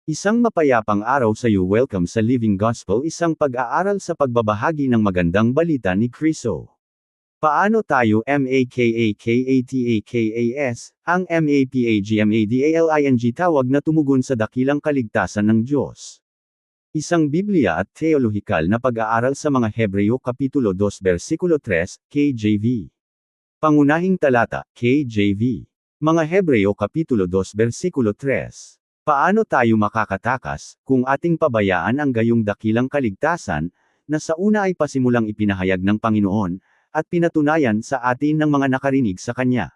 Isang mapayapang araw sa iyo. Welcome sa Living Gospel, isang pag-aaral sa pagbabahagi ng magandang balita ni Kristo. Paano tayo MAKAKATAKAS, ang MAPAGMADALING tawag na tumugon sa dakilang kaligtasan ng Diyos? Isang Biblia at teolohikal na pag-aaral sa mga Hebreo Kapitulo 2 Versikulo 3, KJV. Pangunahing talata, KJV. Mga Hebreo Kapitulo 2 Versikulo 3. Paano tayo makakatakas, kung ating pabayaan ang gayong dakilang kaligtasan, na sa una ay pasimulang ipinahayag ng Panginoon, at pinatunayan sa atin ng mga nakarinig sa Kanya?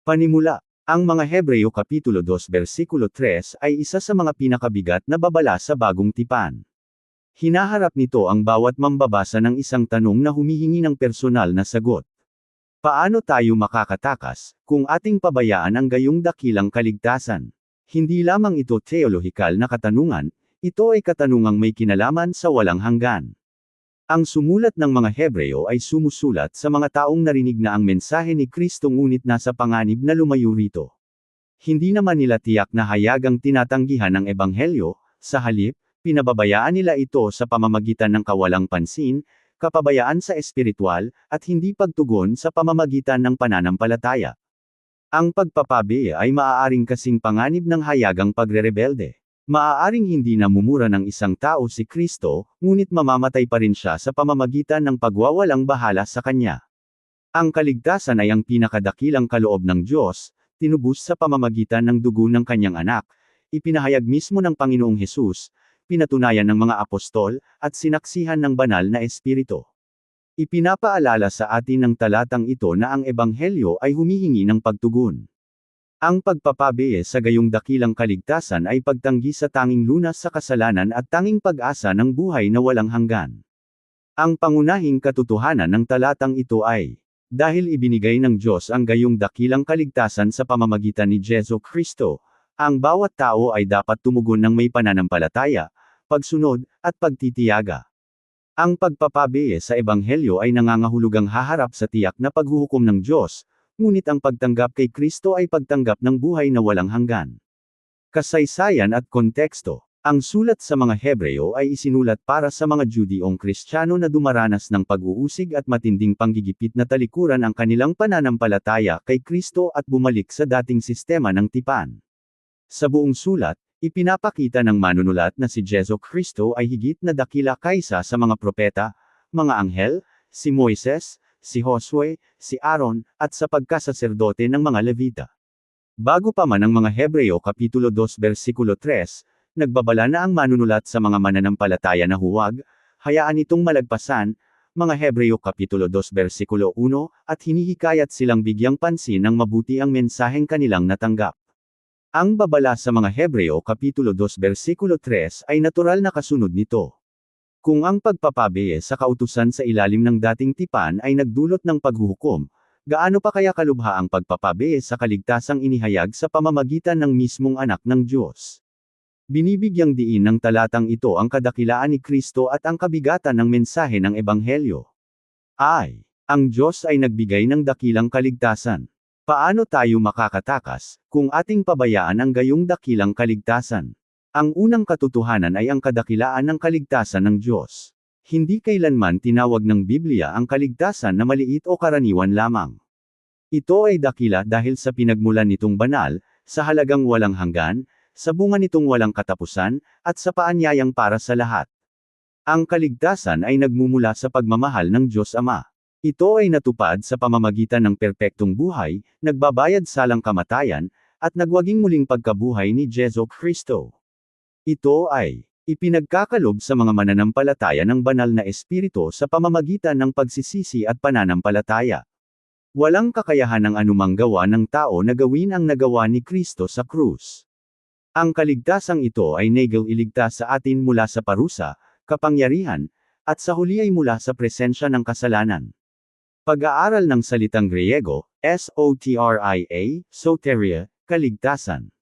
Panimula, ang mga Hebreo Kapitulo 2 Versikulo 3 ay isa sa mga pinakabigat na babala sa Bagong Tipan. Hinaharap nito ang bawat mambabasa ng isang tanong na humihingi ng personal na sagot. Paano tayo makakatakas, kung ating pabayaan ang gayong dakilang kaligtasan? Hindi lamang ito teolohikal na katanungan, ito ay katanungang may kinalaman sa walang hanggan. Ang sumulat ng mga Hebreo ay sumusulat sa mga taong narinig na ang mensahe ni Kristo ngunit nasa panganib na lumayo rito. Hindi naman nila tiyak na hayagang tinatanggihan ng Ebanghelyo, sa halip, pinababayaan nila ito sa pamamagitan ng kawalang pansin, kapabayaan sa espiritual, at hindi pagtugon sa pamamagitan ng pananampalataya. Ang pagpapabi ay maaaring kasing panganib ng hayagang pagrerebelde. Maaaring hindi namumura ng isang tao si Kristo, ngunit mamamatay pa rin siya sa pamamagitan ng pagwawalang bahala sa Kanya. Ang kaligtasan ay ang pinakadakilang kaloob ng Diyos, tinubos sa pamamagitan ng dugo ng Kanyang anak, ipinahayag mismo ng Panginoong Hesus, pinatunayan ng mga apostol, at sinaksihan ng banal na Espiritu. Ipinapaalala sa atin ng talatang ito na ang Ebanghelyo ay humihingi ng pagtugon. Ang pagpapabi sa gayong dakilang kaligtasan ay pagtanggi sa tanging lunas sa kasalanan at tanging pag-asa ng buhay na walang hanggan. Ang pangunahing katotohanan ng talatang ito ay, dahil ibinigay ng Diyos ang gayong dakilang kaligtasan sa pamamagitan ni Jesu Kristo, ang bawat tao ay dapat tumugon ng may pananampalataya, pagsunod, at pagtitiyaga. Ang pagpapabi sa Ebanghelyo ay nangangahulugang haharap sa tiyak na paghuhukom ng Diyos, ngunit ang pagtanggap kay Kristo ay pagtanggap ng buhay na walang hanggan. Kasaysayan at konteksto. Ang sulat sa mga Hebreo ay isinulat para sa mga Judeong Kristiyano na dumaranas ng pag-uusig at matinding panggigipit na talikuran ang kanilang pananampalataya kay Kristo at bumalik sa dating sistema ng tipan. Sa buong sulat, ipinapakita ng manunulat na si Jesu Kristo ay higit na dakila kaysa sa mga propeta, mga anghel, si Moises, si Josue, si Aaron, at sa pagkasaserdote ng mga Levita. Bago pa man ang mga Hebreo Kapitulo 2 Versikulo 3, nagbabala na ang manunulat sa mga mananampalataya na huwag, hayaan itong malagpasan, mga Hebreo Kapitulo 2 Versikulo 1, at hinihikayat silang bigyang pansin ng mabuti ang mensaheng kanilang natanggap. Ang babala sa mga Hebreo Kapitulo 2 Versikulo 3 ay natural na kasunod nito. Kung ang pagpapabi sa kautusan sa ilalim ng dating tipan ay nagdulot ng paghuhukom, gaano pa kaya kalubha ang pagpapabi sa kaligtasang inihayag sa pamamagitan ng mismong anak ng Diyos? Binibigyang diin ng talatang ito ang kadakilaan ni Kristo at ang kabigatan ng mensahe ng Ebanghelyo. Ang Diyos ay nagbigay ng dakilang kaligtasan. Paano tayo makakatakas, kung ating pabayaan ang gayong dakilang kaligtasan? Ang unang katotohanan ay ang kadakilaan ng kaligtasan ng Diyos. Hindi kailanman tinawag ng Biblia ang kaligtasan na maliit o karaniwan lamang. Ito ay dakila dahil sa pinagmulan nitong banal, sa halagang walang hanggan, sa bunga nitong walang katapusan, at sa paanyayang para sa lahat. Ang kaligtasan ay nagmumula sa pagmamahal ng Diyos Ama. Ito ay natupad sa pamamagitan ng perpektong buhay, nagbabayad salang kamatayan, at nagwaging muling pagkabuhay ni Jesu Kristo. Ito ay ipinagkakalob sa mga mananampalataya ng banal na Espiritu sa pamamagitan ng pagsisisi at pananampalataya. Walang kakayahan ng anumang gawa ng tao na gawin ang nagawa ni Kristo sa krus. Ang kaligtasang ito ay nailigtas sa atin mula sa parusa, kapangyarihan, at sa huli ay mula sa presensya ng kasalanan. Pag-aaral ng salitang Griego, soteria, kaligtasan.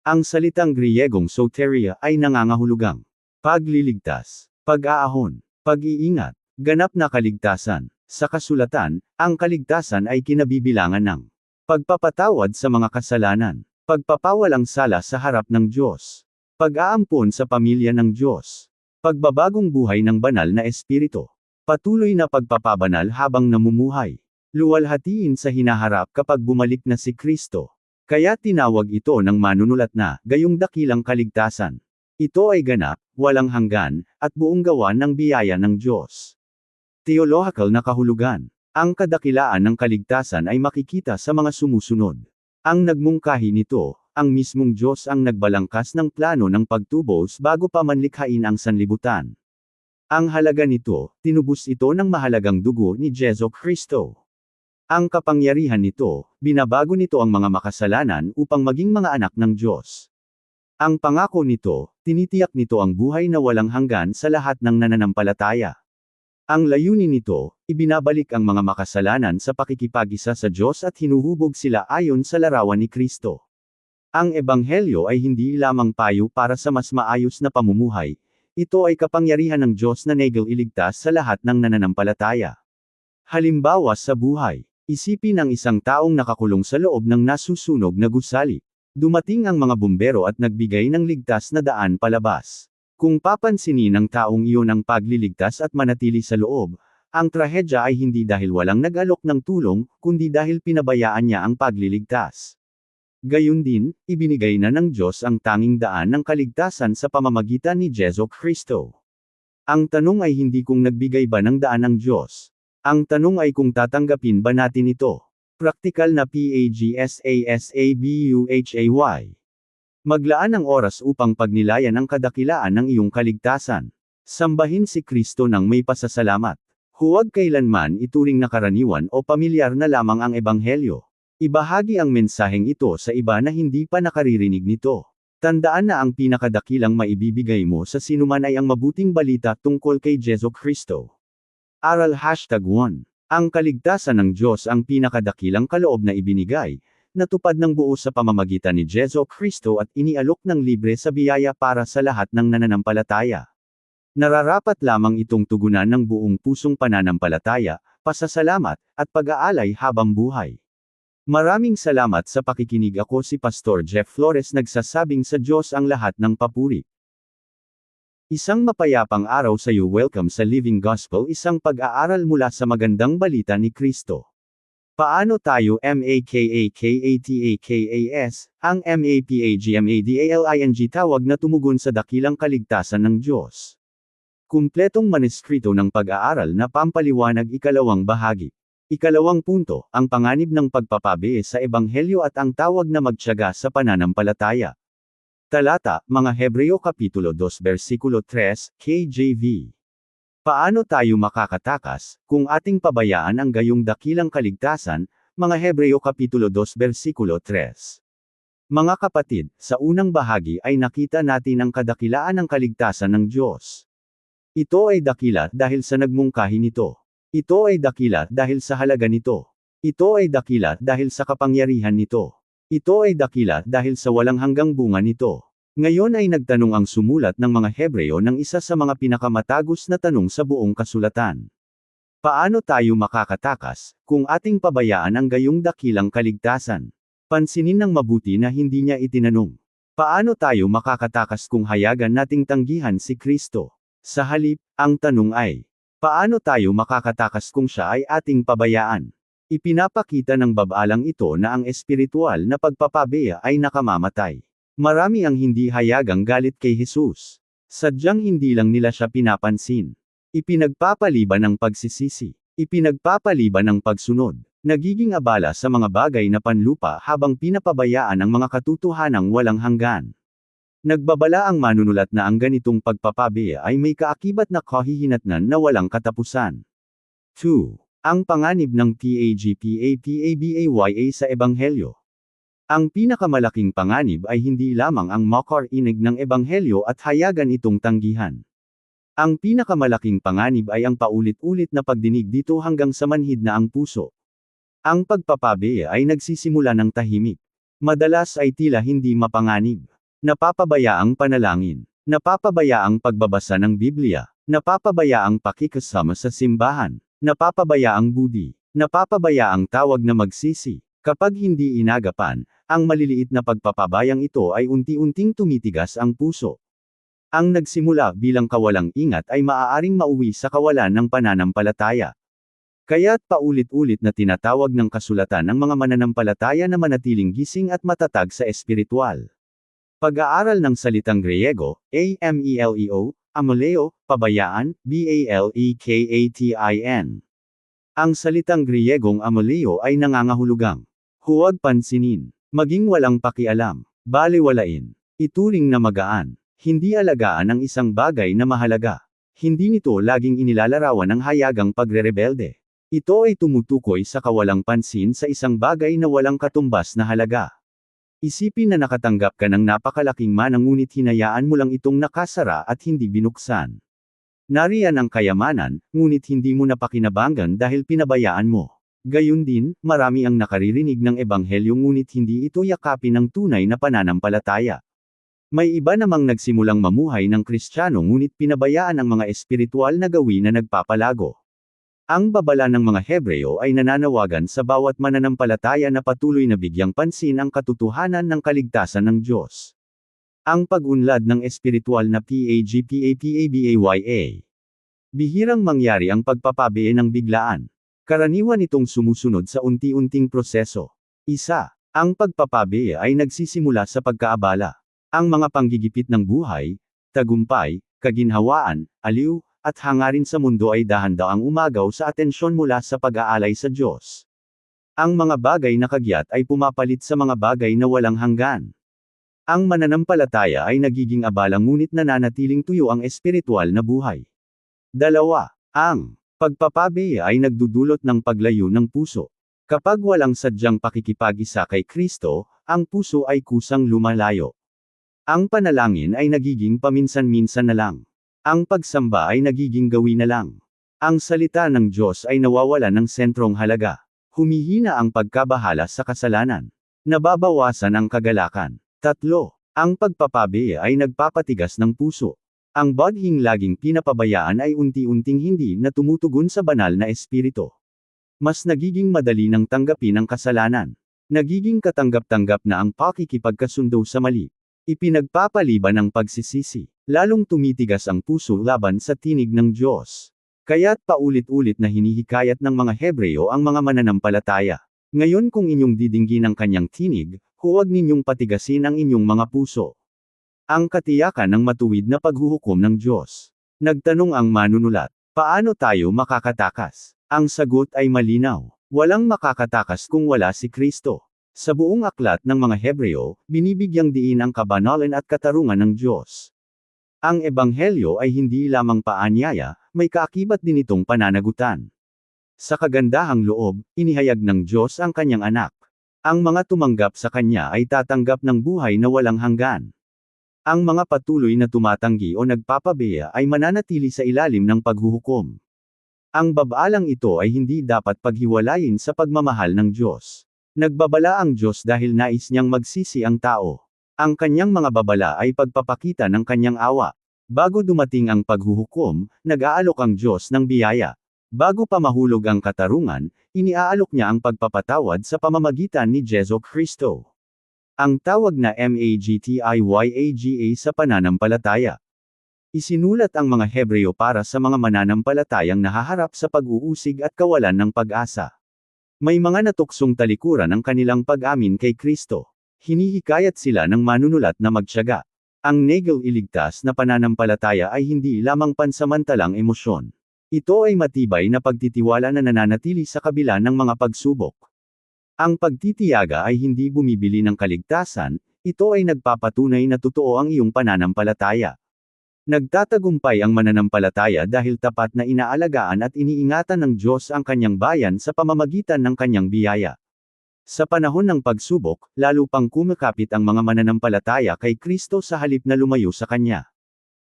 Ang salitang Griegong soteria ay nangangahulugang pagliligtas, pag-aahon, pag-iingat, ganap na kaligtasan. Sa kasulatan, ang kaligtasan ay kinabibilangan ng pagpapatawad sa mga kasalanan, pagpapawalang sala sa harap ng Diyos, Pag-aampon sa pamilya ng Diyos. Pagbabagong buhay ng banal na espiritu. Patuloy na pagpapabanal habang namumuhay. Luwalhatiin sa hinaharap kapag bumalik na si Kristo. Kaya tinawag ito ng manunulat na, gayong dakilang kaligtasan. Ito ay ganap, walang hanggan, at buong gawa ng biyaya ng Diyos. Theological na kahulugan. Ang kadakilaan ng kaligtasan ay makikita sa mga sumusunod. Ang nagmungkahi nito, ang mismong Diyos ang nagbalangkas ng plano ng pagtubos bago pa man likhain ang sanlibutan. Ang halaga nito, tinubos ito ng mahalagang dugo ni Jesu Kristo. Ang kapangyarihan nito, binabago nito ang mga makasalanan upang maging mga anak ng Diyos. Ang pangako nito, tinitiyak nito ang buhay na walang hanggan sa lahat ng nananampalataya. Ang layunin nito, ibinabalik ang mga makasalanan sa pakikipag-isa sa Diyos at hinuhubog sila ayon sa larawan ni Kristo. Ang Ebanghelyo ay hindi lamang payo para sa mas maayos na pamumuhay, ito ay kapangyarihan ng Diyos na naging iligtas sa lahat ng nananampalataya. Halimbawa sa buhay, isipin ang isang taong nakakulong sa loob ng nasusunog na gusali. Dumating ang mga bumbero at nagbigay ng ligtas na daan palabas. Kung papansinin ng taong iyon ang pagliligtas at manatili sa loob, ang trahedya ay hindi dahil walang nag-alok ng tulong, kundi dahil pinabayaan niya ang pagliligtas. Gayun din, ibinigay na ng Diyos ang tanging daan ng kaligtasan sa pamamagitan ni Jesu Kristo. Ang tanong ay hindi kung nagbigay ba ng daan ang Diyos. Ang tanong ay kung tatanggapin ba natin ito. Praktikal na PAGSASABUHAY. Maglaan ng oras upang pagnilayan ang kadakilaan ng iyong kaligtasan. Sambahin si Kristo ng may pasasalamat. Huwag kailanman ituring na karaniwan o pamilyar na lamang ang Ebanghelyo. Ibahagi ang mensaheng ito sa iba na hindi pa nakaririnig nito. Tandaan na ang pinakadakilang maibibigay mo sa sinuman ay ang mabuting balita tungkol kay Jesu Kristo. Aral #1. Ang kaligtasan ng Diyos ang pinakadakilang kaloob na ibinigay, natupad ng buo sa pamamagitan ni Jesu Kristo at inialok ng libre sa biyaya para sa lahat ng nananampalataya. Nararapat lamang itong tugunan ng buong pusong pananampalataya, pasasalamat, at pag-aalay habang buhay. Maraming salamat sa pakikinig. Ako si Pastor Jeff Flores, nagsasabing sa Diyos ang lahat ng papuri. Isang mapayapang araw sa iyo. Welcome sa Living Gospel, isang pag-aaral mula sa magandang balita ni Kristo. Paano tayo MAKAKATAKAS, ang MAPAGMADALING tawag na tumugon sa dakilang kaligtasan ng Diyos? Kumpletong maneskrito ng pag-aaral na pampaliwanag. Ikalawang bahagi. Ikalawang punto, ang panganib ng pagpapabe sa Ebanghelyo at ang tawag na magtiyaga sa pananampalataya. Talata, mga Hebreo Kapitulo 2 Versikulo 3, KJV. Paano tayo makakatakas, kung ating pabayaan ang gayong dakilang kaligtasan, mga Hebreo Kapitulo 2 Versikulo 3. Mga kapatid, sa unang bahagi ay nakita natin ang kadakilaan ng kaligtasan ng Diyos. Ito ay dakila dahil sa nagmungkahi nito. Ito ay dakila dahil sa halaga nito. Ito ay dakila dahil sa kapangyarihan nito. Ito ay dakila dahil sa walang hanggang bunga nito. Ngayon ay nagtanong ang sumulat ng mga Hebreo ng isa sa mga pinakamatagos na tanong sa buong kasulatan. Paano tayo makakatakas, kung ating pabayaan ang gayong dakilang kaligtasan? Pansinin ng mabuti na hindi niya itinanong. Paano tayo makakatakas kung hayagan nating tanggihan si Kristo? Sa halip, ang tanong ay, paano tayo makakatakas kung siya ay ating pabayaan? Ipinapakita ng babalang ito na ang espiritual na pagpapabeya ay nakamamatay. Marami ang hindi hayagang galit kay Jesus. Sadyang hindi lang nila siya pinapansin. Ipinagpapaliban ng pagsisisi. Ipinagpapaliban ng pagsunod. Nagiging abala sa mga bagay na panlupa habang pinapabayaan ang mga katotohanang walang hanggan. Nagbabala ang manunulat na ang ganitong pagpapabeya ay may kaakibat na kahihinatnan na walang katapusan. 2. Ang panganib ng PAGPAPABAYA sa Ebanghelyo. Ang pinakamalaking panganib ay hindi lamang ang makarinig ng Ebanghelyo at hayagan itong tanggihan. Ang pinakamalaking panganib ay ang paulit-ulit na pagdinig dito hanggang sa manhid na ang puso. Ang pagpapabeya ay nagsisimula ng tahimik. Madalas ay tila hindi mapanganib. Napapabayaang panalangin. Napapabayaang pagbabasa ng Biblia. Napapabayaang pakikasama sa simbahan. Napapabayaang budi. Napapabayaang tawag na magsisi. Kapag hindi inagapan, ang maliliit na pagpapabayang ito ay unti-unting tumitigas ang puso. Ang nagsimula bilang kawalang ingat ay maaaring mauwi sa kawalan ng pananampalataya. Kaya't paulit-ulit na tinatawag ng kasulatan ng mga mananampalataya na manatiling gising at matatag sa espiritual. Pag-aaral ng salitang Griego, ameleo, ameleo, pabayaan, baleketin. Ang salitang Griegong ameleo ay nangangahulugang huwag pansinin, maging walang pakialam, balewalain, ituring na magaan, hindi alagaan ang isang bagay na mahalaga. Hindi nito laging inilalarawan ng hayagang pagrerebelde. Ito ay tumutukoy sa kawalang pansin sa isang bagay na walang katumbas na halaga. Isipin na nakatanggap ka ng napakalaking mana ngunit hinayaan mo lang itong nakasara at hindi binuksan. Nariyan ang kayamanan, ngunit hindi mo napakinabangan dahil pinabayaan mo. Gayun din, marami ang nakaririnig ng ebanghelyo ngunit hindi ito yakapin ng tunay na pananampalataya. May iba namang nagsimulang mamuhay ng Kristiyano ngunit pinabayaan ang mga espiritual na gawin na nagpapalago. Ang babala ng mga Hebreo ay nananawagan sa bawat mananampalataya na patuloy na bigyang pansin ang katotohanan ng kaligtasan ng Diyos. Ang pag-unlad ng espiritual na pagpapabaya. Bihirang mangyari ang pagpapabae ng biglaan. Karaniwan itong sumusunod sa unti-unting proseso. Isa, ang pagpapabaya ay nagsisimula sa pagkaabala. Ang mga panggigipit ng buhay, tagumpay, kaginhawaan, aliw, at hangarin sa mundo ay dahan-daang umagaw sa atensyon mula sa pag-aalay sa Diyos. Ang mga bagay na kagyat ay pumapalit sa mga bagay na walang hanggan. Ang mananampalataya ay nagiging abala ngunit nananatiling tuyo ang espiritual na buhay. Dalawa, ang pagpapabaya ay nagdudulot ng paglayo ng puso. Kapag walang sadyang pakikipag-isa kay Kristo, ang puso ay kusang lumalayo. Ang panalangin ay nagiging paminsan-minsan na lang. Ang pagsamba ay nagiging gawi na lang. Ang salita ng Diyos ay nawawala ng sentrong halaga. Humihina ang pagkabahala sa kasalanan. Nababawasan ang kagalakan. Tatlo, ang pagpapabaya ay nagpapatigas ng puso. Ang baghing laging pinapabayaan ay unti-unting hindi na tumutugon sa banal na espiritu. Mas nagiging madali ng tanggapin ang kasalanan. Nagiging katanggap-tanggap na ang pakikipagkasundo sa mali. Ipinagpapaliban ang pagsisisi. Lalong tumitigas ang puso laban sa tinig ng Diyos. Kaya't paulit-ulit na hinihikayat ng mga Hebreo ang mga mananampalataya. Ngayon kung inyong didinggin ang kanyang tinig, huwag ninyong patigasin ang inyong mga puso. Ang katiyakan ng matuwid na paghuhukom ng Diyos. Nagtanong ang manunulat, paano tayo makakatakas? Ang sagot ay malinaw. Walang makakatakas kung wala si Kristo. Sa buong aklat ng mga Hebreo, binibigyang diin ang kabanalan at katarungan ng Diyos. Ang ebanghelyo ay hindi lamang paanyaya, may kaakibat din itong pananagutan. Sa kagandahang loob, inihayag ng Diyos ang kanyang anak. Ang mga tumanggap sa kanya ay tatanggap ng buhay na walang hanggan. Ang mga patuloy na tumatanggi o nagpapabaya ay mananatili sa ilalim ng paghuhukom. Ang babalang ito ay hindi dapat paghiwalayin sa pagmamahal ng Diyos. Nagbabala ang Diyos dahil nais niyang magsisi ang tao. Ang kanyang mga babala ay pagpapakita ng kanyang awa. Bago dumating ang paghuhukom, nag-aalok ang Diyos ng biyaya. Bago pa mahulog ang katarungan, iniaalok niya ang pagpapatawad sa pamamagitan ni Jesu Kristo. Ang tawag na magtiyaga sa pananampalataya. Isinulat ang mga Hebreo para sa mga mananampalatayang nahaharap sa pag-uusig at kawalan ng pag-asa. May mga natuksong talikuran ang kanilang pag-amin kay Kristo. Hinihikayat sila ng manunulat na magtiyaga. Ang negil-iligtas na pananampalataya ay hindi lamang pansamantalang emosyon. Ito ay matibay na pagtitiwala na nananatili sa kabila ng mga pagsubok. Ang pagtitiyaga ay hindi bumibili ng kaligtasan, ito ay nagpapatunay na totoo ang iyong pananampalataya. Nagtatagumpay ang mananampalataya dahil tapat na inaalagaan at iniingatan ng Diyos ang kanyang bayan sa pamamagitan ng kanyang biyaya. Sa panahon ng pagsubok, lalo pang kumakapit ang mga mananampalataya kay Kristo sa halip na lumayo sa Kanya.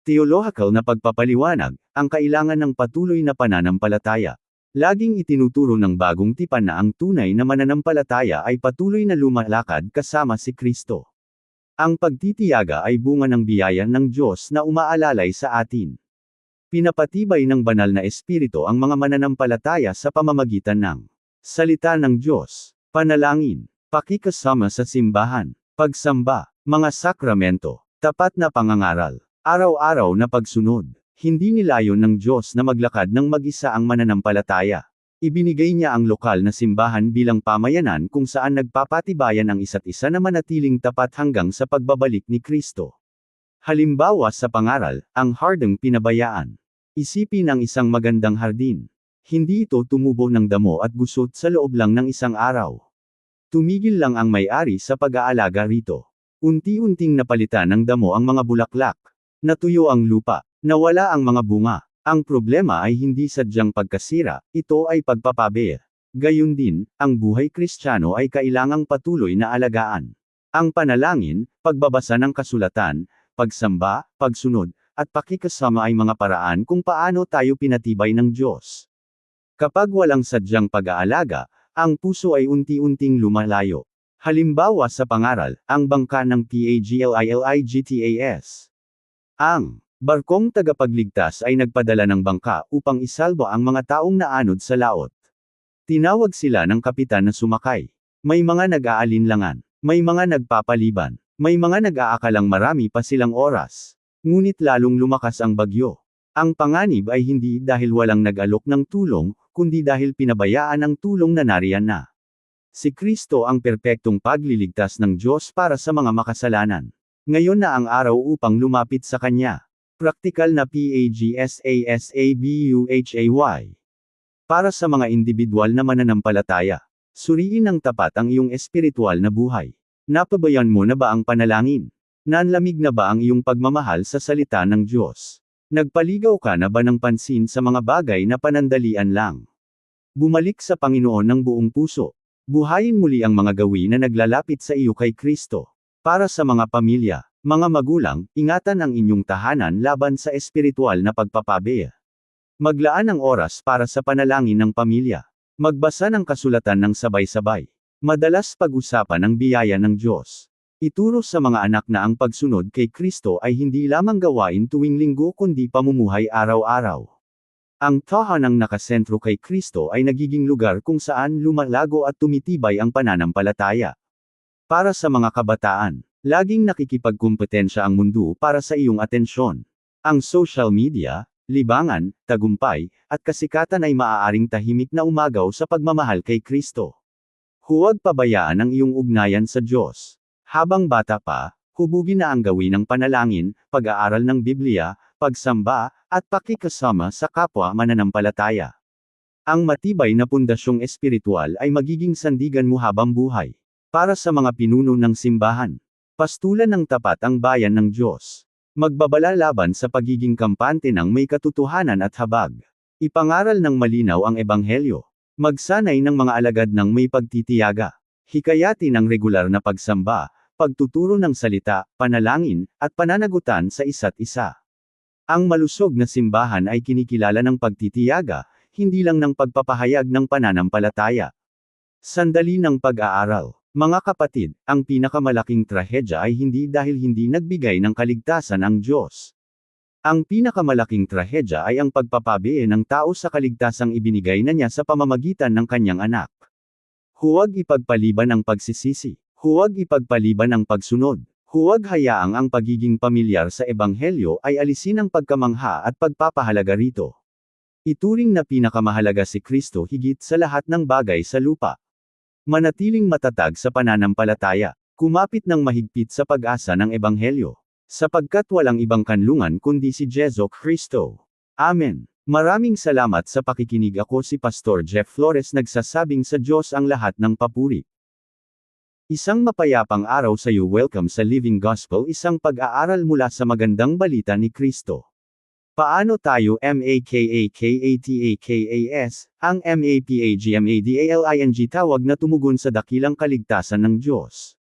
Theological na pagpapaliwanag, ang kailangan ng patuloy na pananampalataya. Laging itinuturo ng bagong tipan na ang tunay na mananampalataya ay patuloy na lumalakad kasama si Kristo. Ang pagtitiyaga ay bunga ng biyaya ng Diyos na umaalalay sa atin. Pinapatibay ng banal na espiritu ang mga mananampalataya sa pamamagitan ng salita ng Diyos. Panalangin, pakikasama sa simbahan, pagsamba, mga sakramento, tapat na pangangaral, araw-araw na pagsunod. Hindi nilayon ng Diyos na maglakad ng mag-isa ang mananampalataya. Ibinigay niya ang lokal na simbahan bilang pamayanan kung saan nagpapatibayan ang isa't isa na manatiling tapat hanggang sa pagbabalik ni Kristo. Halimbawa sa pangaral, ang hardeng pinabayaan. Isipin ang isang magandang hardin. Hindi ito tumubo ng damo at gusot sa loob lang ng isang araw. Tumigil lang ang may-ari sa pag-aalaga rito. Unti-unting napalitan ng damo ang mga bulaklak. Natuyo ang lupa. Nawala ang mga bunga. Ang problema ay hindi sadyang pagkasira, ito ay pagpapabe. Gayun din, ang buhay Kristiyano ay kailangang patuloy na alagaan. Ang panalangin, pagbabasa ng kasulatan, pagsamba, pagsunod, at pakikasama ay mga paraan kung paano tayo pinatibay ng Diyos. Kapag walang sadyang pag-aalaga, ang puso ay unti-unting lumalayo. Halimbawa sa pangaral, ang bangka ng PAGLILIGTAS. Ang barkong tagapagligtas ay nagpadala ng bangka upang isalba ang mga taong naanod sa laot. Tinawag sila ng kapitan na sumakay. May mga nag-aalinlangan, may mga nagpapaliban, may mga nag-aakalang marami pa silang oras. Ngunit lalong lumakas ang bagyo. Ang panganib ay hindi dahil walang nag-alok ng tulong, kundi dahil pinabayaan ang tulong na nariyan na. Si Kristo ang perpektong pagliligtas ng Diyos para sa mga makasalanan. Ngayon na ang araw upang lumapit sa Kanya. Praktikal na PAGSASABUHAY. Para sa mga individual na mananampalataya, suriin ng tapat ang iyong espiritual na buhay. Napabayan mo na ba ang panalangin? Nanlamig na ba ang iyong pagmamahal sa salita ng Diyos? Nagpaligaw ka na ba ng pansin sa mga bagay na panandalian lang? Bumalik sa Panginoon ng buong puso. Buhayin muli ang mga gawin na naglalapit sa iyo kay Kristo. Para sa mga pamilya, mga magulang, ingatan ang inyong tahanan laban sa espiritual na pagpapabe. Maglaan ng oras para sa panalangin ng pamilya. Magbasa ng kasulatan ng sabay-sabay. Madalas pag-usapan ang biyaya ng Diyos. Ituro sa mga anak na ang pagsunod kay Kristo ay hindi lamang gawain tuwing linggo kundi pamumuhay araw-araw. Ang tahanang nakasentro kay Kristo ay nagiging lugar kung saan lumalago at tumitibay ang pananampalataya. Para sa mga kabataan, laging nakikipagkumpetensya ang mundo para sa iyong atensyon. Ang social media, libangan, tagumpay, at kasikatan ay maaaring tahimik na umagaw sa pagmamahal kay Kristo. Huwag pabayaan ang iyong ugnayan sa Diyos. Habang bata pa, hubugin na ang gawin ng panalangin, pag-aaral ng Biblia, pagsamba, at pakikasama sa kapwa mananampalataya. Ang matibay na pundasyong espiritual ay magiging sandigan mo habang buhay. Para sa mga pinuno ng simbahan, pastulan ng tapat ang bayan ng Diyos. Magbabala laban sa pagiging kampante ng may katotohanan at habag. Ipangaral ng malinaw ang ebanghelyo. Magsanay ng mga alagad ng may pagtitiyaga. Hikayatin ang regular na pagsamba, pagtuturo ng salita, panalangin, at pananagutan sa isa't isa. Ang malusog na simbahan ay kinikilala ng pagtitiyaga, hindi lang ng pagpapahayag ng pananampalataya. Sandali ng pag-aaral. Mga kapatid, ang pinakamalaking trahedya ay hindi dahil hindi nagbigay ng kaligtasan ang Diyos. Ang pinakamalaking trahedya ay ang pagpapabe ng tao sa kaligtasang ibinigay na niya sa pamamagitan ng kanyang anak. Huwag ipagpaliban ang pagsisisi. Huwag ipagpaliban ang pagsunod. Huwag hayaang ang pagiging pamilyar sa ebanghelyo ay alisin ang pagkamangha at pagpapahalaga rito. Ituring na pinakamahalaga si Kristo higit sa lahat ng bagay sa lupa. Manatiling matatag sa pananampalataya. Kumapit ng mahigpit sa pag-asa ng ebanghelyo. Sapagkat walang ibang kanlungan kundi si Jesu Kristo. Amen. Maraming salamat sa pakikinig. Ako si Pastor Jeff Flores, nagsasabing sa Diyos ang lahat ng papuri. Isang mapayapang araw sa iyo. Welcome sa Living Gospel, isang pag-aaral mula sa magandang balita ni Kristo. Paano tayo MAKAKATAKAS, ang MAPAGMADALING tawag na tumugon sa dakilang kaligtasan ng Diyos?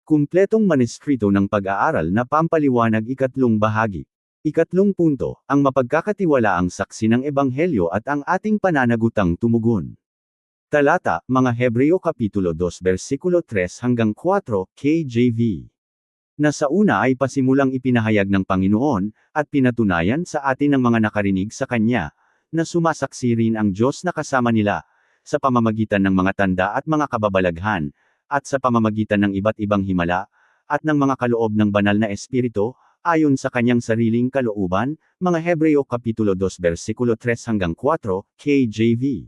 Kumpletong maneskrito ng pag-aaral na pampaliwanag. Ikatlong bahagi. Ikatlong punto, ang mapagkakatiwalaang saksi ng Ebanghelyo at ang ating pananagutang tumugon. Talata, mga Hebreo Kapitulo 2 versikulo 3 hanggang 4, KJV. Na sa una ay pasimulang ipinahayag ng Panginoon, at pinatunayan sa atin ng mga nakarinig sa Kanya, na sumasaksi rin ang Diyos na kasama nila, sa pamamagitan ng mga tanda at mga kababalaghan, at sa pamamagitan ng iba't ibang himala, at ng mga kaloob ng banal na espiritu, ayon sa kanyang sariling kalooban, mga Hebreo Kapitulo 2 versikulo 3 hanggang 4, KJV.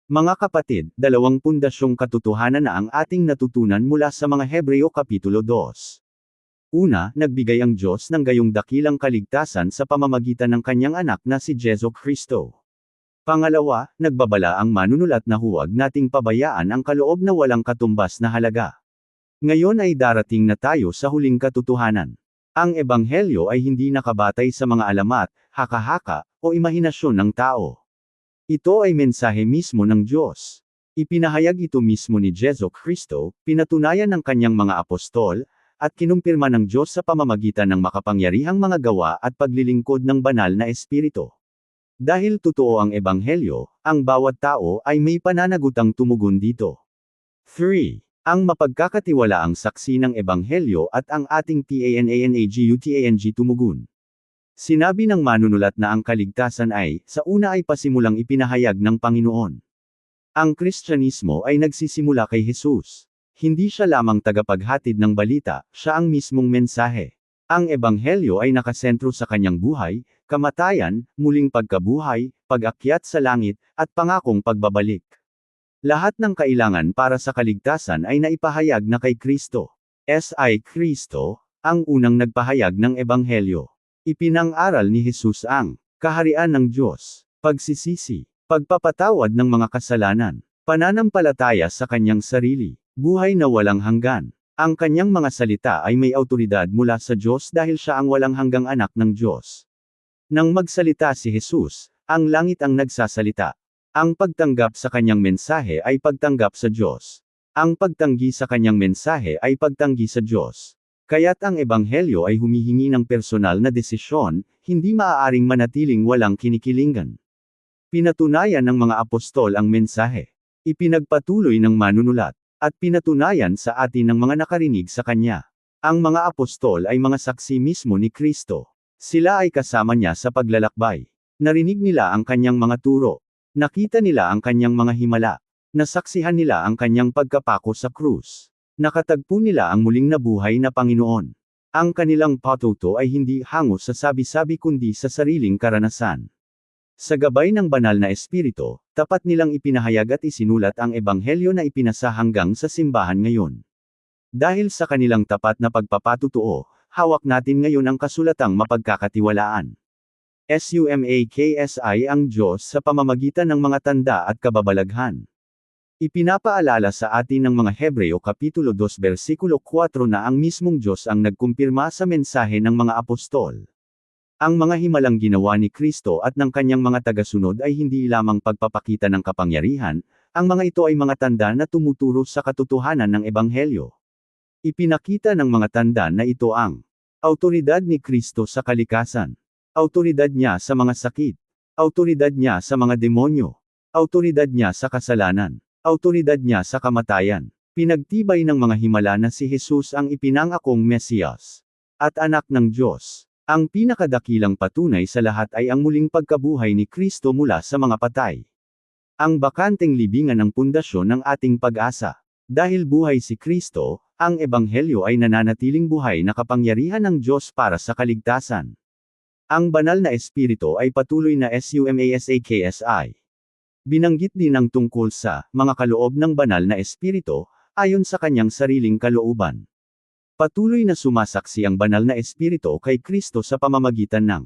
Mga kapatid, dalawang pundasyong katotohanan na ang ating natutunan mula sa mga Hebreo Kapitulo 2. Una, nagbigay ang Diyos ng gayong dakilang kaligtasan sa pamamagitan ng kanyang anak na si Jesu Kristo. Pangalawa, nagbabala ang manunulat na huwag nating pabayaan ang kaloob na walang katumbas na halaga. Ngayon ay darating na tayo sa huling katotohanan. Ang Ebanghelyo ay hindi nakabatay sa mga alamat, haka-haka, o imahinasyon ng tao. Ito ay mensahe mismo ng Diyos. Ipinahayag ito mismo ni Jesu Kristo, pinatunayan ng kanyang mga apostol, at kinumpirma ng Diyos sa pamamagitan ng makapangyarihang mga gawa at paglilingkod ng banal na espiritu. Dahil totoo ang Ebanghelyo, ang bawat tao ay may pananagutang tumugon dito. 3. Ang mapagkakatiwalaang saksi ng Ebanghelyo at ang ating PANANAGUTANG tumugon. Sinabi ng manunulat na ang kaligtasan ay, sa una ay pasimulang ipinahayag ng Panginoon. Ang Kristyanismo ay nagsisimula kay Jesus. Hindi siya lamang tagapaghatid ng balita, siya ang mismong mensahe. Ang Ebanghelyo ay nakasentro sa kanyang buhay, kamatayan, muling pagkabuhay, pag-akyat sa langit, at pangakong pagbabalik. Lahat ng kailangan para sa kaligtasan ay naipahayag na kay Kristo. Si Kristo, ang unang nagpahayag ng Ebanghelyo. Ipinang-aral ni Jesus ang kaharian ng Diyos, pagsisisi, pagpapatawad ng mga kasalanan, pananampalataya sa kanyang sarili, buhay na walang hanggan. Ang kanyang mga salita ay may awtoridad mula sa Diyos dahil siya ang walang hanggang anak ng Diyos. Nang magsalita si Jesus, ang langit ang nagsasalita. Ang pagtanggap sa kanyang mensahe ay pagtanggap sa Diyos. Ang pagtanggi sa kanyang mensahe ay pagtanggi sa Diyos. Kaya't ang Ebanghelyo ay humihingi ng personal na desisyon, hindi maaaring manatiling walang kinikilingan. Pinatunayan ng mga apostol ang mensahe. Ipinagpatuloy ng manunulat. At pinatunayan sa atin ng mga nakarinig sa kanya. Ang mga apostol ay mga saksi mismo ni Kristo. Sila ay kasama niya sa paglalakbay. Narinig nila ang kanyang mga turo. Nakita nila ang kanyang mga himala. Nasaksihan nila ang kanyang pagkapako sa krus. Nakatagpo nila ang muling nabuhay na Panginoon. Ang kanilang patuto ay hindi hango sa sabi-sabi kundi sa sariling karanasan. Sa gabay ng banal na espiritu, tapat nilang ipinahayag at isinulat ang Ebanghelyo na ipinasa hanggang sa simbahan ngayon. Dahil sa kanilang tapat na pagpapatutuo, hawak natin ngayon ang kasulatang mapagkakatiwalaan. SUMAKSI ang Diyos sa pamamagitan ng mga tanda at kababalaghan. Ipinapaalala sa atin ng mga Hebreo Kapitulo 2 versikulo 4 na ang mismong Diyos ang nagkumpirma sa mensahe ng mga apostol. Ang mga himalang ginawa ni Kristo at ng kanyang mga tagasunod ay hindi lamang pagpapakita ng kapangyarihan, ang mga ito ay mga tanda na tumuturo sa katotohanan ng Ebanghelyo. Ipinakita ng mga tanda na ito ang awtoridad ni Kristo sa kalikasan, awtoridad niya sa mga sakit, awtoridad niya sa mga demonyo, awtoridad niya sa kasalanan, awtoridad niya sa kamatayan. Pinagtibay ng mga himala na si Jesus ang ipinangakong Mesiyas at anak ng Diyos. Ang pinakadakilang patunay sa lahat ay ang muling pagkabuhay ni Kristo mula sa mga patay. Ang bakanteng libingan ang pundasyon ng ating pag-asa. Dahil buhay si Kristo, ang Ebanghelyo ay nananatiling buhay na kapangyarihan ng Diyos para sa kaligtasan. Ang banal na espiritu ay patuloy na SUMASAKSI. Binanggit din ang tungkol sa mga kaloob ng banal na espiritu, ayon sa kanyang sariling kalooban. Patuloy na sumasaksi ang banal na espiritu kay Kristo sa pamamagitan ng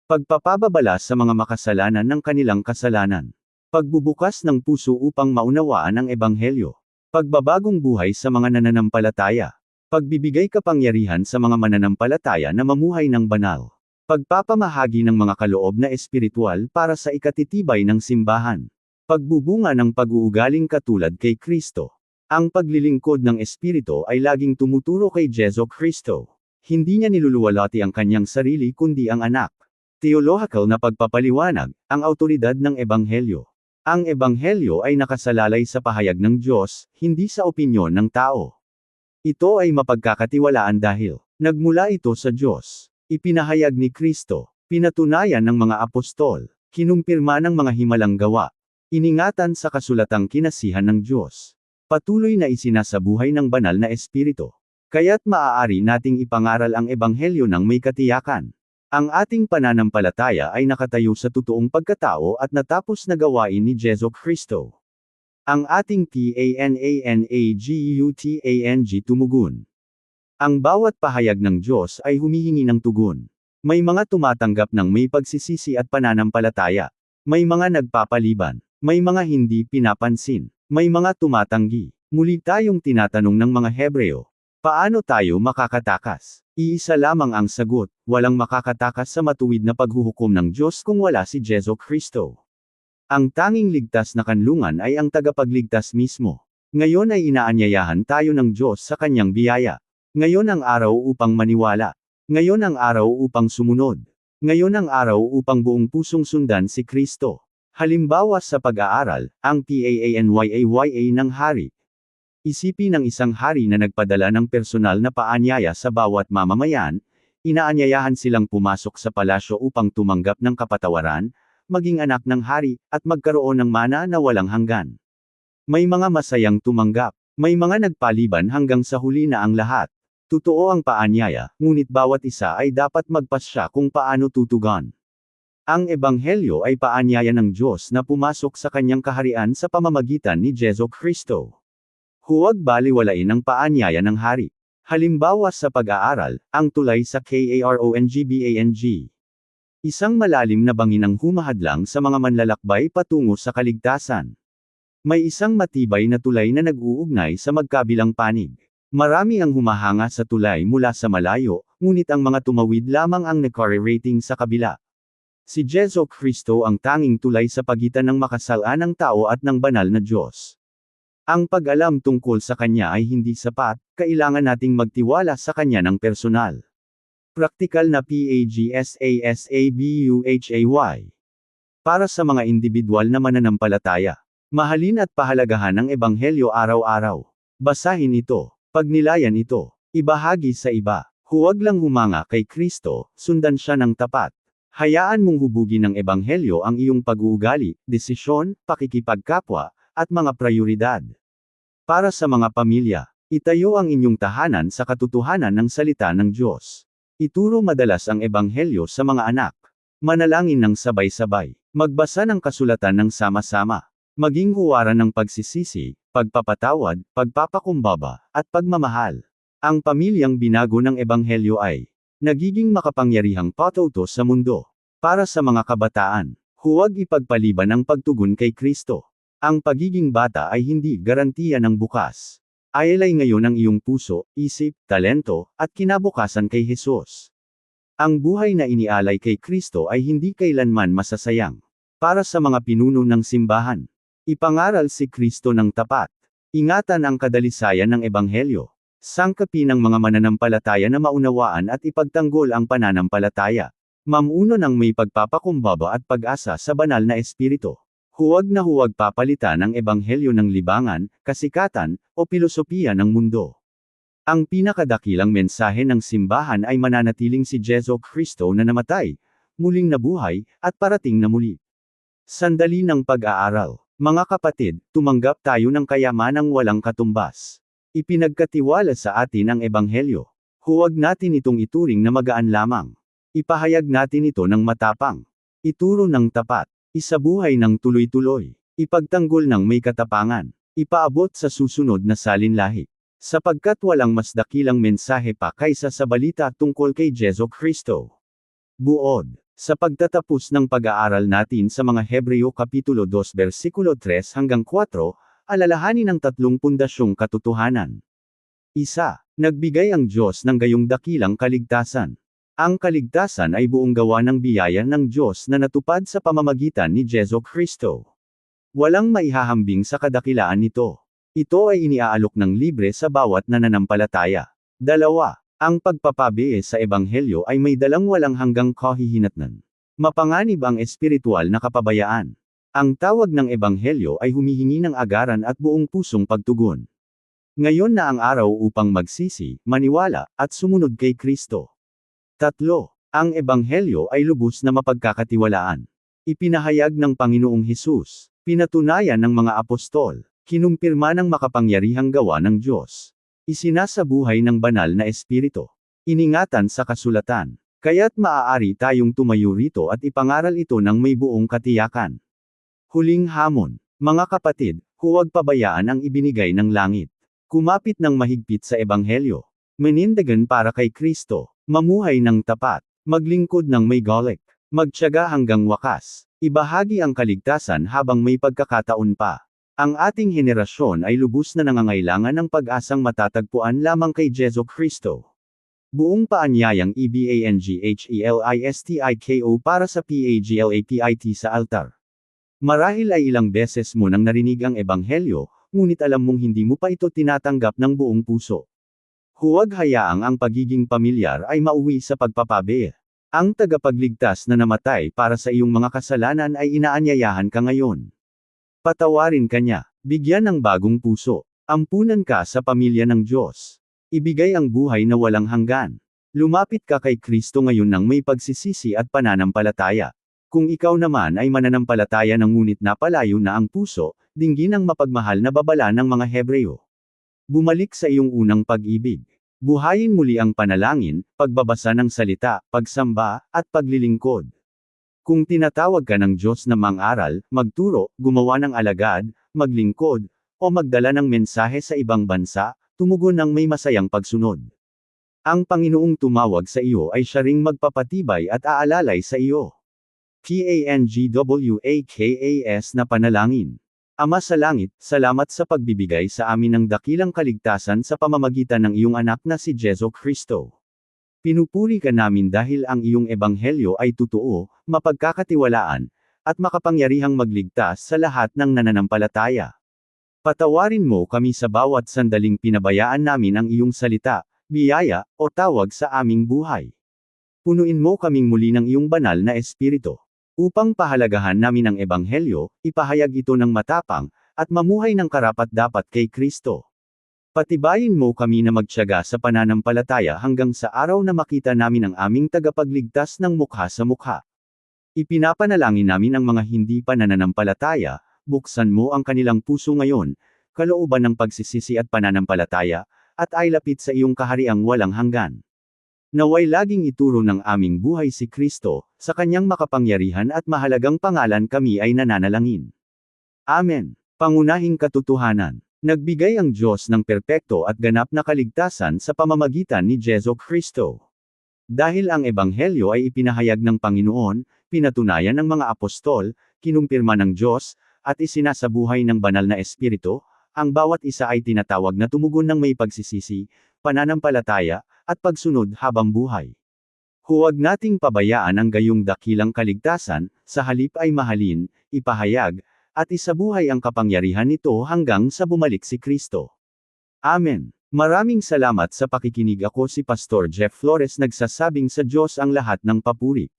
pagpapababala sa mga makasalanan ng kanilang kasalanan, pagbubukas ng puso upang maunawaan ang Ebanghelyo, pagbabagong buhay sa mga nananampalataya, pagbibigay kapangyarihan sa mga mananampalataya na mamuhay ng banal, pagpapamahagi ng mga kaloob na espiritual para sa ikatitibay ng simbahan, pagbubunga ng pag-uugaling katulad kay Kristo. Ang paglilingkod ng Espiritu ay laging tumuturo kay Jesu Kristo. Hindi niya niluluwalhati ang kanyang sarili kundi ang anak. Theological na pagpapaliwanag, ang awtoridad ng Ebanghelyo. Ang Ebanghelyo ay nakasalalay sa pahayag ng Diyos, hindi sa opinyon ng tao. Ito ay mapagkakatiwalaan dahil nagmula ito sa Diyos. Ipinahayag ni Kristo, pinatunayan ng mga apostol, kinumpirma ng mga himalang gawa. Iningatan sa kasulatang kinasihan ng Diyos. Patuloy na isinasabuhay ng banal na espiritu. Kaya't maaari nating ipangaral ang ebanghelyo ng may katiyakan. Ang ating pananampalataya ay nakatayo sa totoong pagkatao at natapos na gawain ni Jesu Kristo. Ang ating PANANAGUTANG tumugon. Ang bawat pahayag ng Diyos ay humihingi ng tugon. May mga tumatanggap ng may pagsisisi at pananampalataya. May mga nagpapaliban. May mga hindi pinapansin. May mga tumatanggi. Muli tayong tinatanong ng mga Hebreo. Paano tayo makakatakas? Iisa lamang ang sagot, walang makakatakas sa matuwid na paghuhukom ng Diyos kung wala si Jesu Kristo. Ang tanging ligtas na kanlungan ay ang tagapagligtas mismo. Ngayon ay inaanyayahan tayo ng Diyos sa kanyang biyaya. Ngayon ang araw upang maniwala. Ngayon ang araw upang sumunod. Ngayon ang araw upang buong pusong sundan si Kristo. Halimbawa sa pag-aaral, ang PAANYAYA ng hari. Isipin ng isang hari na nagpadala ng personal na paanyaya sa bawat mamamayan, inaanyayahan silang pumasok sa palasyo upang tumanggap ng kapatawaran, maging anak ng hari, at magkaroon ng mana na walang hanggan. May mga masayang tumanggap, may mga nagpaliban hanggang sa huli na ang lahat. Totoo ang paanyaya, ngunit bawat isa ay dapat magpasya kung paano tutugon. Ang ebanghelyo ay paanyaya ng Diyos na pumasok sa kanyang kaharian sa pamamagitan ni Jesu Kristo. Huwag baliwalain ang paanyaya ng hari. Halimbawa sa pag-aaral, ang tulay sa KARONGBANG. Isang malalim na bangin ang humahadlang sa mga manlalakbay patungo sa kaligtasan. May isang matibay na tulay na nag-uugnay sa magkabilang panig. Marami ang humahanga sa tulay mula sa malayo, ngunit ang mga tumawid lamang ang nakarerating sa kabila. Si Jesu Kristo ang tanging tulay sa pagitan ng makasalan ng tao at ng banal na Diyos. Ang pag-alam tungkol sa Kanya ay hindi sapat, kailangan nating magtiwala sa Kanya ng personal. Praktikal na PAGSASABUHAY. Para sa mga individual na mananampalataya, mahalin at pahalagahan ang ebanghelyo araw-araw. Basahin ito, pagnilayan ito, ibahagi sa iba. Huwag lang humanga kay Kristo, sundan siya ng tapat. Hayaan mong hubugin ng ebanghelyo ang iyong pag-uugali, desisyon, pakikipagkapwa, at mga prioridad. Para sa mga pamilya, itayo ang inyong tahanan sa katotohanan ng salita ng Diyos. Ituro madalas ang ebanghelyo sa mga anak. Manalangin ng sabay-sabay. Magbasa ng kasulatan ng sama-sama. Maging huwaran ng pagsisisi, pagpapatawad, pagpapakumbaba, at pagmamahal. Ang pamilyang binago ng ebanghelyo ay nagiging makapangyarihang patuto sa mundo. Para sa mga kabataan, huwag ipagpaliban ang pagtugon kay Kristo. Ang pagiging bata ay hindi garantiya ng bukas. Ayalay ngayon ang iyong puso, isip, talento, at kinabukasan kay Jesus. Ang buhay na inialay kay Kristo ay hindi kailanman masasayang. Para sa mga pinuno ng simbahan, ipangaral si Kristo ng tapat. Ingatan ang kadalisayan ng ebanghelyo. Sangkapin ng mga mananampalataya na maunawaan at ipagtanggol ang pananampalataya. Mamuno ng may pagpapakumbaba at pag-asa sa banal na espiritu. Huwag na huwag papalitan ang ebanghelyo ng libangan, kasikatan, o pilosopiya ng mundo. Ang pinakadakilang mensahe ng simbahan ay mananatiling si Jesu Kristo na namatay, muling nabuhay, at parating na muli. Sandali ng pag-aaral. Mga kapatid, tumanggap tayo ng kayamanang walang katumbas. Ipinagkatiwala sa atin ang ebanghelyo. Huwag natin itong ituring na magaan lamang. Ipahayag natin ito ng matapang. Ituro ng tapat. Isabuhay ng tuloy-tuloy. Ipagtanggol ng may katapangan. Ipaabot sa susunod na salinlahi. Sapagkat walang mas dakilang mensahe pa kaysa sa balita tungkol kay Jesu Kristo. Buod. Sa pagtatapos ng pag-aaral natin sa mga Hebreo Kapitulo 2 versikulo 3 hanggang 4, alalahanin ang tatlong pundasyong katotohanan. Isa, nagbigay ang Diyos ng gayong dakilang kaligtasan. Ang kaligtasan ay buong gawa ng biyaya ng Diyos na natupad sa pamamagitan ni Jesu Kristo. Walang maihahambing sa kadakilaan nito. Ito ay iniaalok ng libre sa bawat nananampalataya. Dalawa, ang pagpapabiye sa ebanghelyo ay may dalang walang hanggang kahihinatnan. Mapanganib ang espiritual na kapabayaan. Ang tawag ng ebanghelyo ay humihingi ng agaran at buong pusong pagtugon. Ngayon na ang araw upang magsisi, maniwala, at sumunod kay Kristo. Tatlo, ang ebanghelyo ay lubos na mapagkakatiwalaan. Ipinahayag ng Panginoong Hesus. Pinatunayan ng mga apostol. Kinumpirma ng makapangyarihang gawa ng Diyos. Isinasabuhay ng banal na espiritu. Iningatan sa kasulatan. Kaya't maaari tayong tumayo rito at ipangaral ito ng may buong katiyakan. Huling hamon. Mga kapatid, huwag pabayaan ang ibinigay ng langit. Kumapit ng mahigpit sa ebanghelyo. Manindigan para kay Kristo. Mamuhay ng tapat. Maglingkod ng may galit. Magtiyaga hanggang wakas. Ibahagi ang kaligtasan habang may pagkakataon pa. Ang ating henerasyon ay lubos na nangangailangan ng pag-asang matatagpuan lamang kay Jesu Kristo. Buong paanyayang evangelistiko para sa PAGLAPIT sa altar. Marahil ay ilang beses mo nang narinig ang ebanghelyo, ngunit alam mong hindi mo pa ito tinatanggap ng buong puso. Huwag hayaang ang pagiging pamilyar ay mauwi sa pagpapabe. Ang tagapagligtas na namatay para sa iyong mga kasalanan ay inaanyayahan ka ngayon. Patawarin ka niya. Bigyan ng bagong puso. Ampunan ka sa pamilya ng Diyos. Ibigay ang buhay na walang hanggan. Lumapit ka kay Kristo ngayon ng may pagsisisi at pananampalataya. Kung ikaw naman ay mananampalataya ng ngunit napalayo na ang puso, dinggin ang mapagmahal na babala ng mga Hebreo. Bumalik sa iyong unang pag-ibig. Buhayin muli ang panalangin, pagbabasa ng salita, pagsamba, at paglilingkod. Kung tinatawag ka ng Diyos na mang-aral, magturo, gumawa ng alagad, maglingkod, o magdala ng mensahe sa ibang bansa, tumugon ng may masayang pagsunod. Ang Panginoong tumawag sa iyo ay siya ring magpapatibay at aalalay sa iyo. PANGWAKAS na panalangin. Ama sa langit, salamat sa pagbibigay sa amin ng dakilang kaligtasan sa pamamagitan ng iyong anak na si Jesu Kristo. Pinupuri ka namin dahil ang iyong ebanghelyo ay totoo, mapagkakatiwalaan, at makapangyarihang magligtas sa lahat ng nananampalataya. Patawarin mo kami sa bawat sandaling pinabayaan namin ang iyong salita, biyaya, o tawag sa aming buhay. Punuin mo kaming muli ng iyong banal na espiritu. Upang pahalagahan namin ang ebanghelyo, ipahayag ito ng matapang, at mamuhay ng karapat-dapat kay Kristo. Patibayin mo kami na magtiyaga sa pananampalataya hanggang sa araw na makita namin ang aming tagapagligtas ng mukha sa mukha. Ipinapanalangin namin ang mga hindi pa nananampalataya, buksan mo ang kanilang puso ngayon, kalooban ng pagsisisi at pananampalataya, at ay lapit sa iyong kahariang walang hanggan. Naway laging ituro ng aming buhay si Kristo, sa kanyang makapangyarihan at mahalagang pangalan kami ay nananalangin. Amen. Pangunahing katotohanan. Nagbigay ang Diyos ng perpekto at ganap na kaligtasan sa pamamagitan ni Jesu Kristo. Dahil ang ebanghelyo ay ipinahayag ng Panginoon, pinatunayan ng mga apostol, kinumpirma ng Diyos, at isinasabuhay ng banal na espiritu, ang bawat isa ay tinatawag na tumugon ng may pagsisisi, pananampalataya, at pagsunod habang buhay. Huwag nating pabayaan ang gayong dakilang kaligtasan, sa halip ay mahalin, ipahayag, at isabuhay ang kapangyarihan nito hanggang sa bumalik si Kristo. Amen. Maraming salamat sa pakikinig. Ako si Pastor Jeff Flores, nagsasabing sa Diyos ang lahat ng papuri.